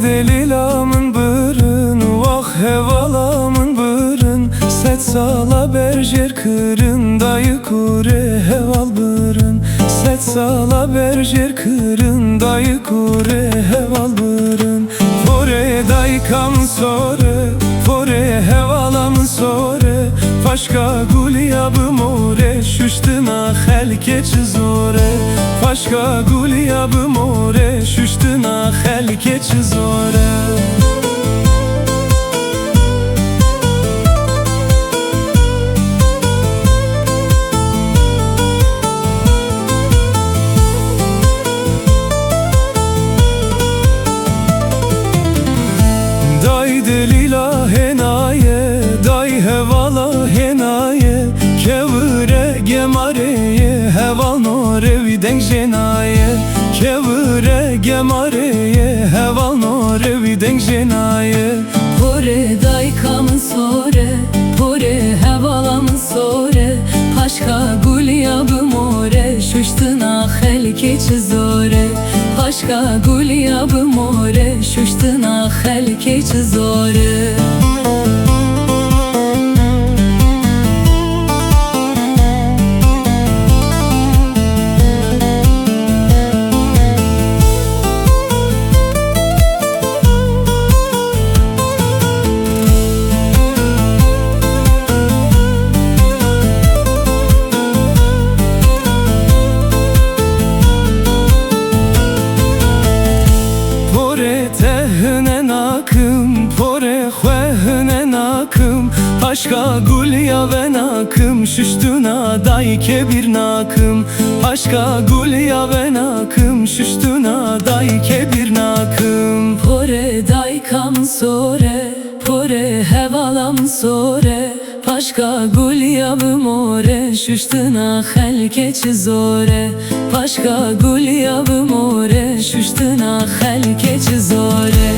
delilamın bırın, vah hevalamın bırın. Set sala berjer kırın, dayı kure heval bırın. Set sala berjer kırın, dayı kure heval bırın. Fore dayı kam sore, fore hevalamın sore. Paşka guliyabı more, şuştuna helke çizore. Paşka guliyabı more, şuştuna helke çizore. Day delila henaye, day hevala henaye. Kevre gemareye, heval nore videng jenaye. Kevre gemareye, heval nore videng jenaye. Pore day kamın sore, pore hevalamın sore. Paşka guliyabı more, şuştuna helke çizore. Paşka guliyabı more, şuştuna helke çizore. Pore khwehne nakım, paşka gulya ve nakım. Şuştuna day kebir nakım, paşka gulya ve nakım. Şuştuna day kebir nakım. Pore day kamın sore, pore hevalamın sore. Paşka guliyabı more, şuştuna helke çizore. Paşka guliyabı more, şuştuna helke çizore.